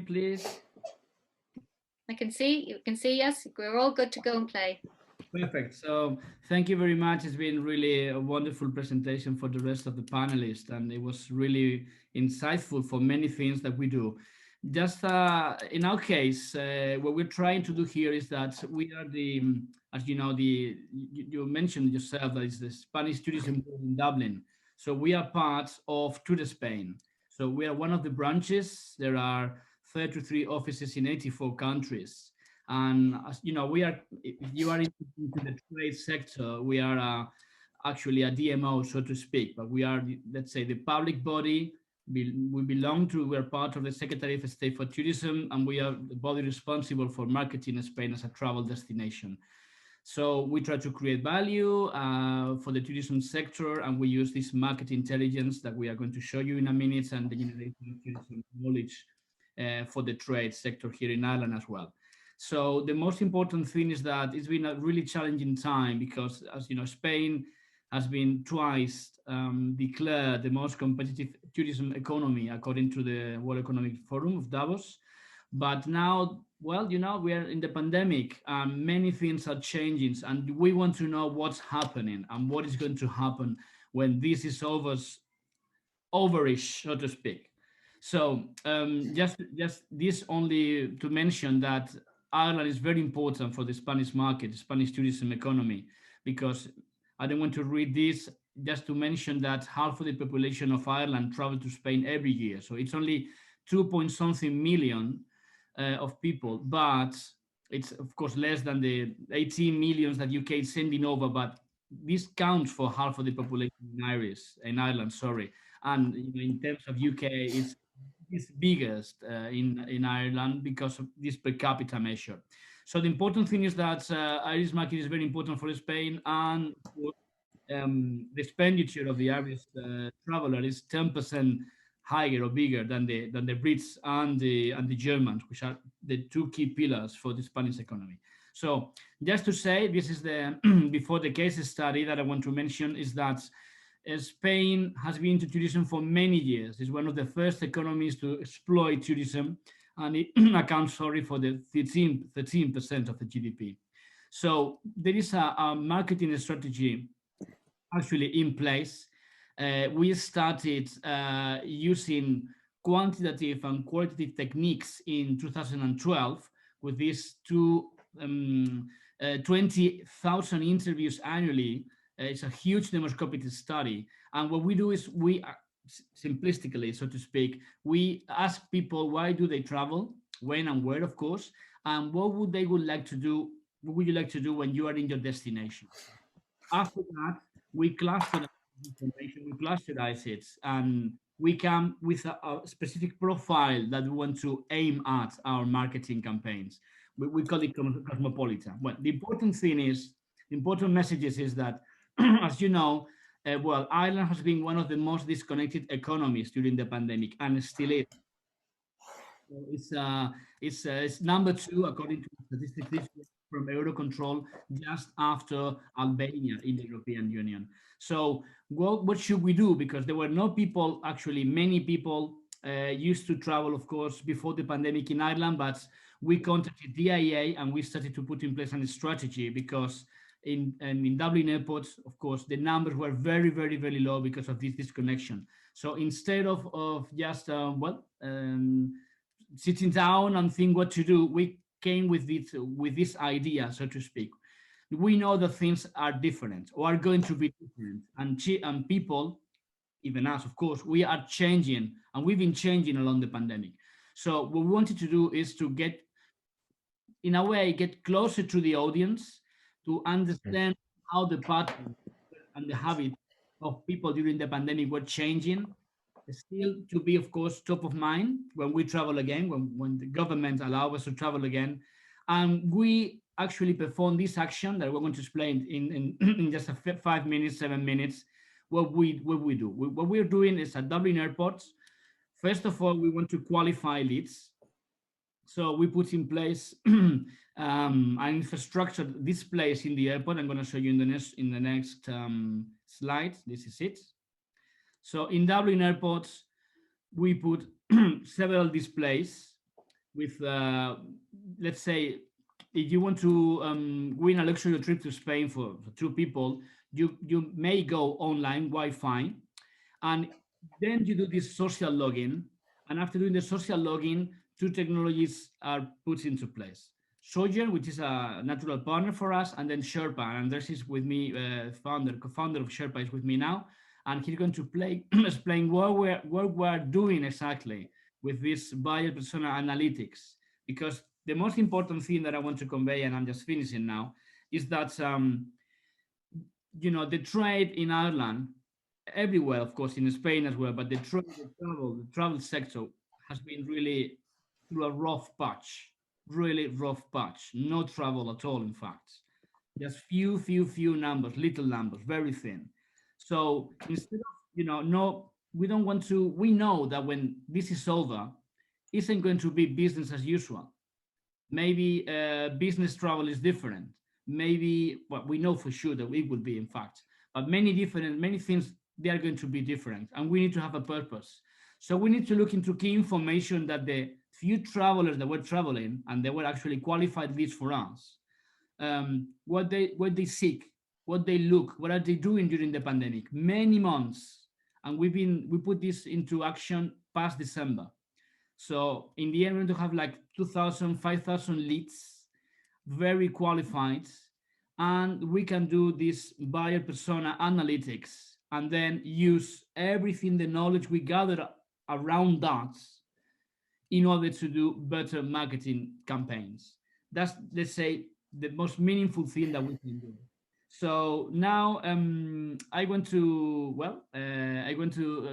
Please. I can see, you can see, yes, we're all good to go and play. Perfect. So thank you very much. It's been really a wonderful presentation for the rest of the panelists, and it was really insightful for many things that we do. Just in our case, what we're trying to do here is that we are as you know, you mentioned yourself that it's the Spanish Tourism Board in Dublin. So we are part of Tour de Spain. So we are one of the branches. There are 33 offices in 84 countries. And as you know, if you are into the trade sector, we are actually a DMO, so to speak, but we are, let's say, the public body. We are part of the Secretary of State for Tourism, and we are the body responsible for marketing Spain as a travel destination. So we try to create value for the tourism sector, and we use this market intelligence that we are going to show you in a minute, and the generation of tourism knowledge for the trade sector here in Ireland as well. So the most important thing is that it's been a really challenging time because, as you know, Spain has been twice declared the most competitive tourism economy according to the World Economic Forum of Davos. But now, well, you know, we are in the pandemic. Many things are changing, and we want to know what's happening and what is going to happen when this is overish, so to speak. So just this only to mention that Ireland is very important for the Spanish market, the Spanish tourism economy, because I don't want to read this just to mention that half of the population of Ireland travel to Spain every year. So it's only 2 point something million of people, but it's of course less than the 18 millions that UK is sending over. But this counts for half of the population in Ireland. Sorry, and you know, in terms of UK, it's biggest in Ireland because of this per capita measure. So the important thing is that Irish market is very important for Spain, and the expenditure of the Irish traveler is 10% higher or bigger than the Brits and the Germans, which are the two key pillars for the Spanish economy. So just to say, this is the before the case study that I want to mention is that Spain has been into tourism for many years. It's one of the first economies to exploit tourism, and it accounts, sorry, for the 13% of the GDP. So there is a marketing strategy actually in place. We started using quantitative and qualitative techniques in 2012 with these 20,000 interviews annually. It's a huge demoscopic study. And what we do is simplistically, so to speak, we ask people why do they travel, when and where, of course, and would like to do, what would you like to do when you are in your destination? After that, we cluster information, we clusterize it, and we come with a specific profile that we want to aim at our marketing campaigns. We call it cosmopolitan. Well, the important thing is, the important messages is that, as you know, well, Ireland has been one of the most disconnected economies during the pandemic, and still is. So it's number two according to statistics this year from Eurocontrol, just after Albania in the European Union. So what should we do? Because there were no people, actually many people used to travel, of course, before the pandemic in Ireland, but we contacted DIA and we started to put in place a strategy because in Dublin Airport, of course, the numbers were very, very, very low because of this disconnection. So instead of just, sitting down and think what to do, we came with this idea, so to speak. We know that things are different or are going to be different, and people, even us, of course, we are changing, and we've been changing along the pandemic. So what we wanted to do is to get, in a way, get closer to the audience to understand how the pattern and the habit of people during the pandemic were changing, still to be, of course, top of mind when we travel again, when the government allow us to travel again. And we actually perform this action that we're going to explain in just 5 minutes, 7 minutes, what we do. What we're doing is at Dublin Airport, first of all, we want to qualify leads. So we put in place an infrastructure, this place in the airport. I'm going to show you in the next slide. This is it. So in Dublin Airport, we put several displays with let's say if you want to win a luxury trip to Spain for 2 people, you may go online Wi-Fi, and then you do this social login. And after doing the social login, two technologies are put into place. Sojourn, which is a natural partner for us, and then Xeerpa. And Andres is with me, co-founder of Xeerpa is with me now, and he's going to explain what we're doing exactly with this buyer persona analytics. Because the most important thing that I want to convey, and I'm just finishing now, is that the trade in Ireland, everywhere, of course, in Spain as well, but the travel sector has been really through a rough patch, really rough patch. No travel at all, in fact. Just few numbers, little numbers, very thin. So instead of, no, we don't want to, we know that when this is over, isn't going to be business as usual. Maybe business travel is different. Maybe, well, we know for sure that it will be, in fact, but many things, they are going to be different, and we need to have a purpose. So we need to look into key information that the few travelers that were traveling, and they were actually qualified leads for us, what they seek, what they look, what are they doing during the pandemic, many months, and we put this into action past December. So in the end, we're going to have like 2,000, 5,000 leads, very qualified, and we can do this buyer persona analytics and then use everything, the knowledge we gathered around that in order to do better marketing campaigns. That's, let's say, the most meaningful thing that we can do. So now I want to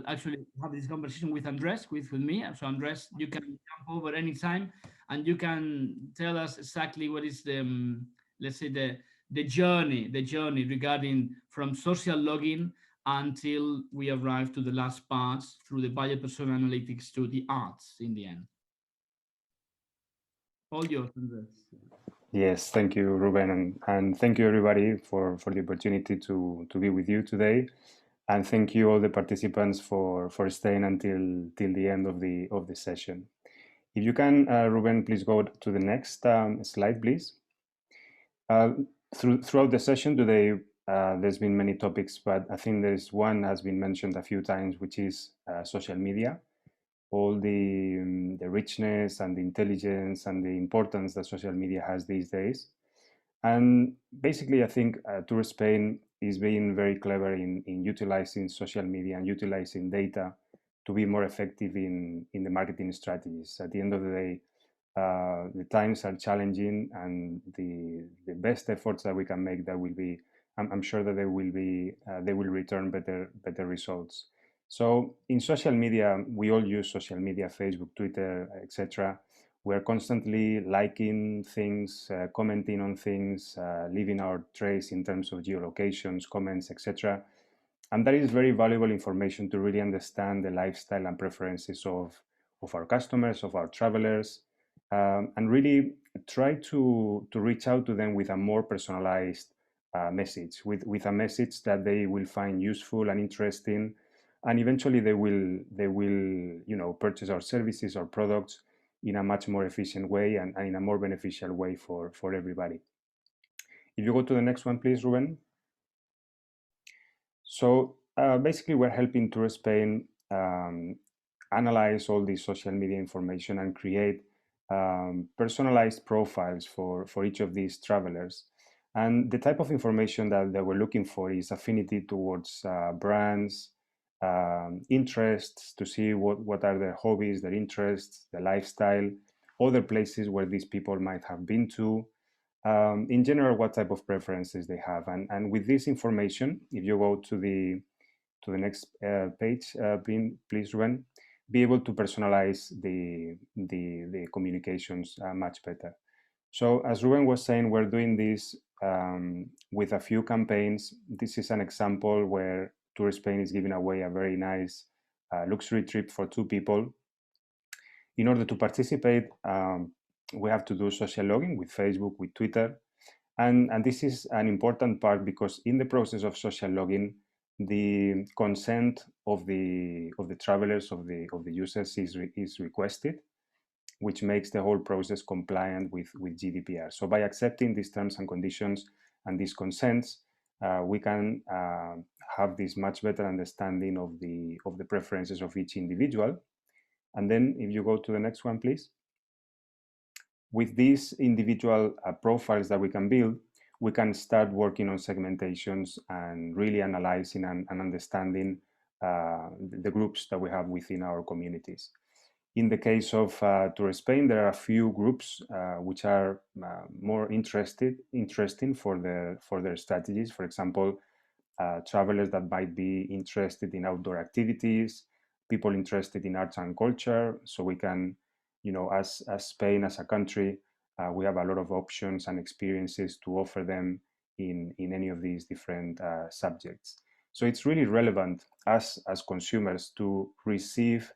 actually have this conversation with Andres, with me. So Andres, you can jump over anytime, and you can tell us exactly what is the, let's say, the journey regarding from social login until we arrive to the last parts through the buyer persona analytics to the ads in the end. All yours, Andres. Yes, thank you, Ruben, and thank you everybody for the opportunity to be with you today, and thank you all the participants for staying until till the end of the session. If you can, Ruben, please go to the next slide, please. Uh, throughout the session today, there's been many topics, but I think there's one has been mentioned a few times, which is social media, all the richness and the intelligence and the importance that social media has these days. And basically, I think Tour Spain is being very clever in utilizing social media and utilizing data to be more effective in the marketing strategies. At the end of the day, the times are challenging, and the best efforts that we can make, that will be, I'm sure that they will return better results. So in social media, we all use social media, Facebook, Twitter, etc. We're constantly liking things, commenting on things, leaving our trace in terms of geolocations, comments, etc. And that is very valuable information to really understand the lifestyle and preferences of our customers, of our travelers, and really try to reach out to them with a more personalized message, with a message that they will find useful and interesting, and eventually they will purchase our services or products in a much more efficient way, and in a more beneficial way for everybody. If you go to the next one, please, Ruben. So basically, we're helping Tour Spain analyze all this social media information and create personalized profiles for each of these travelers. And the type of information that we're looking for is affinity towards brands, interests, to see what are their hobbies, their interests, their lifestyle, other places where these people might have been to, in general, what type of preferences they have. And with this information, if you go to the next page, please, Ruben, be able to personalize the communications much better. So as Ruben was saying, we're doing this with a few campaigns. This is an example where Tour Spain is giving away a very nice luxury trip for 2 people. In order to participate, we have to do social login with Facebook, with Twitter. And this is an important part, because in the process of social login, the consent of the travelers, of the users, is requested. which makes the whole process compliant with GDPR. So by accepting these terms and conditions and these consents, we can have this much better understanding of the preferences of each individual. And then if you go to the next one, please. With these individual profiles that we can build, we can start working on segmentations and really analyzing and understanding the groups that we have within our communities. In the case of Tour Spain, there are a few groups which are more interesting for their strategies. For example, travelers that might be interested in outdoor activities, people interested in arts and culture. So we can, as Spain, as a country, we have a lot of options and experiences to offer them in any of these different subjects. So it's really relevant as consumers to receive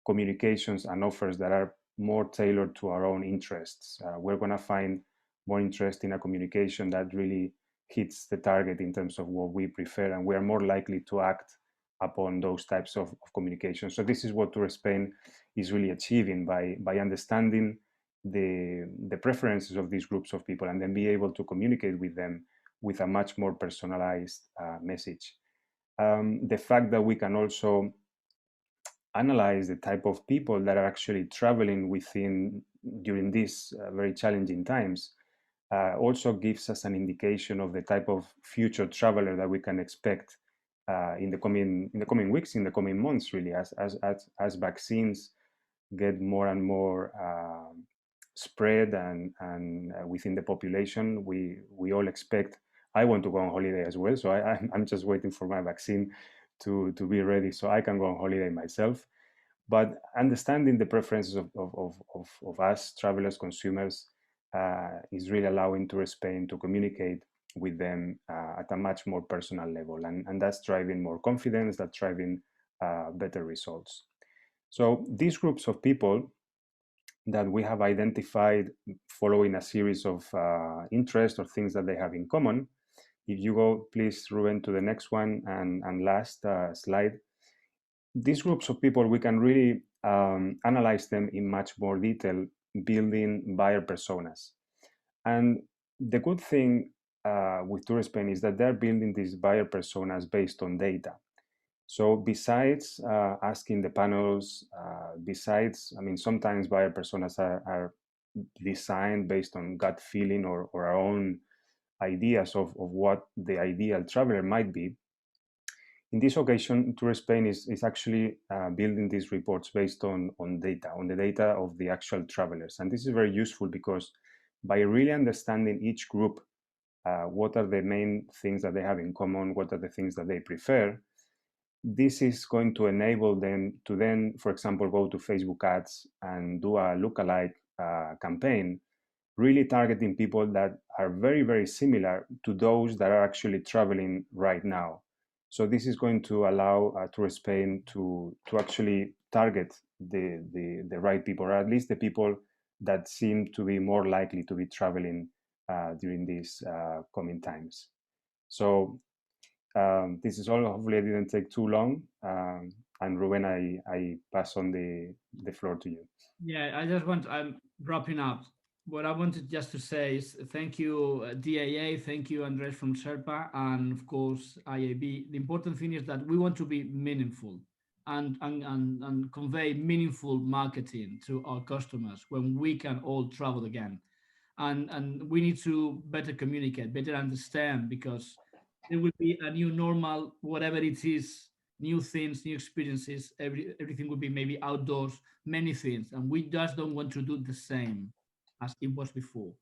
communications and offers that are more tailored to our own interests. We're going to find more interest in a communication that really hits the target in terms of what we prefer, and we are more likely to act upon those types of communication. So this is what Tour Spain is really achieving by understanding the preferences of these groups of people and then be able to communicate with them with a much more personalized message. The fact that we can also analyze the type of people that are actually traveling within during these very challenging times also gives us an indication of the type of future traveler that we can expect in the coming weeks, in the coming months, really, as vaccines get more and more spread and within the population. We all expect. I want to go on holiday as well, so I'm just waiting for my vaccine to be ready so I can go on holiday myself. But understanding the preferences of us travelers, consumers, is really allowing Tour Spain to communicate with them at a much more personal level, and that's driving more confidence, that's driving better results. So these groups of people that we have identified following a series of interests or things that they have in common. If you go, please, Ruben, to the next one and last slide. These groups of people, we can really analyze them in much more detail, building buyer personas. And the good thing with Tour Spain is that they're building these buyer personas based on data. So besides asking the panels, sometimes buyer personas are designed based on gut feeling or our own ideas of what the ideal traveler might be. In this occasion, Tour Spain is actually building these reports based on data, on the data of the actual travelers. And this is very useful because by really understanding each group, what are the main things that they have in common, what are the things that they prefer, this is going to enable them to then, for example, go to Facebook ads and do a lookalike campaign, really targeting people that are very, very similar to those that are actually traveling right now. So this is going to allow Tour Spain to actually target the right people, or at least the people that seem to be more likely to be traveling during these coming times. So this is all. Hopefully, I didn't take too long. And Ruben, I pass on the floor to you. Yeah, I'm wrapping up. What I wanted just to say is thank you, DAA, thank you, Andres from Xeerpa, and of course, IAB. The important thing is that we want to be meaningful and convey meaningful marketing to our customers when we can all travel again. And we need to better communicate, better understand, because there will be a new normal, whatever it is, new things, new experiences. Everything will be maybe outdoors, many things, and we just don't want to do the same as it was before.